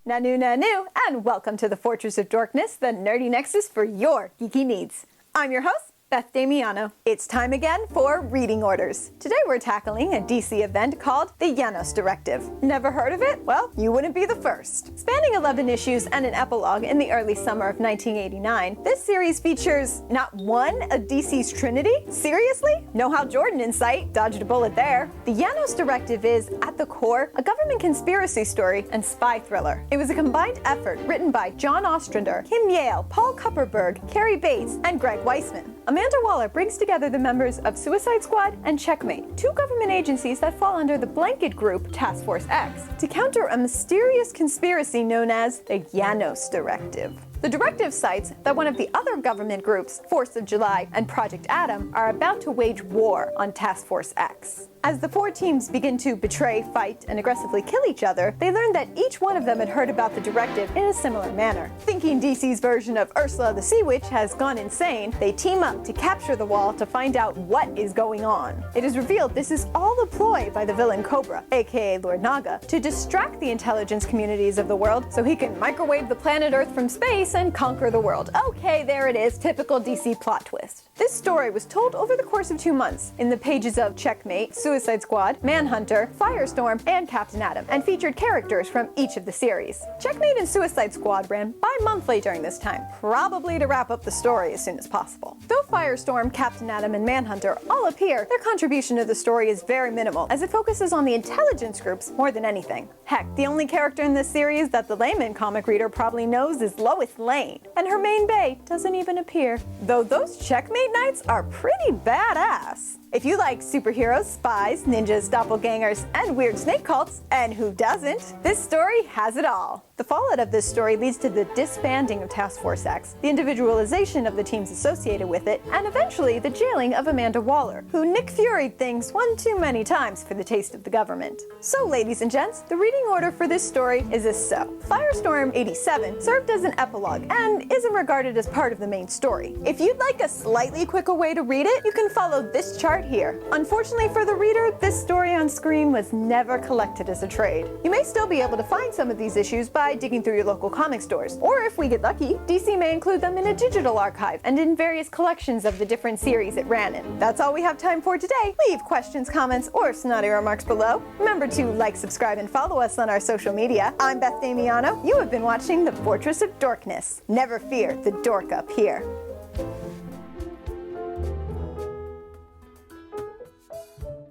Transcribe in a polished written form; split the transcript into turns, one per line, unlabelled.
Nanu, and welcome to the Fortress of Dorkness, the nerdy nexus for your geeky needs. I'm your host, Beth Damiano. It's time again for Reading Orders. Today we're tackling a DC event called the Janus Directive. Never heard of it? Well, you wouldn't be the first. Spanning 11 issues and an epilogue in the early summer of 1989, this series features not one of DC's trinity? Seriously? No Hal Jordan in sight. Dodged a bullet there. The Janus Directive is, at the core, a government conspiracy story and spy thriller. It was a combined effort written by John Ostrander, Kim Yale, Paul Kupperberg, Cary Bates, and Greg Weisman. Amanda Waller brings together the members of Suicide Squad and Checkmate, two government agencies that fall under the blanket group Task Force X, to counter a mysterious conspiracy known as the Janus Directive. The directive cites that one of the other government groups, 4th of July and Project Adam, are about to wage war on Task Force X. As the four teams begin to betray, fight, and aggressively kill each other, they learn that each one of them had heard about the directive in a similar manner. Thinking DC's version of Ursula the Sea Witch has gone insane, they team up to capture the wall to find out what is going on. It is revealed this is all a ploy by the villain Cobra, aka Lord Naga, to distract the intelligence communities of the world so he can microwave the planet Earth from space and conquer the world. Okay, there it is, typical DC plot twist. This story was told over the course of 2 months in the pages of Checkmate, Suicide Squad, Manhunter, Firestorm, and Captain Atom, and featured characters from each of the series. Checkmate and Suicide Squad ran bi-monthly during this time, probably to wrap up the story as soon as possible. Though Firestorm, Captain Atom, and Manhunter all appear, their contribution to the story is very minimal, as it focuses on the intelligence groups more than anything. Heck, the only character in this series that the layman comic reader probably knows is Lois Lane, and her main bae doesn't even appear. Though those Checkmate nights are pretty badass. If you like superheroes, spies, ninjas, doppelgangers, and weird snake cults, and who doesn't, this story has it all. The fallout of this story leads to the disbanding of Task Force X, the individualization of the teams associated with it, and eventually the jailing of Amanda Waller, who Nick Fury'd things one too many times for the taste of the government. So, ladies and gents, the reading order for this story is as so. Firestorm 87 served as an epilogue and isn't regarded as part of the main story. If you'd like a slightly quicker way to read it, you can follow this chart here. Unfortunately for the reader, this story on screen was never collected as a trade. You may still be able to find some of these issues by digging through your local comic stores, or if we get lucky, DC may include them in a digital archive and in various collections of the different series it ran in. That's all we have time for today. Leave questions, comments, or snotty remarks below. Remember to like, subscribe, and follow us on our social media. I'm Beth Damiano. You have been watching the Fortress of Dorkness. Never fear the dork up here.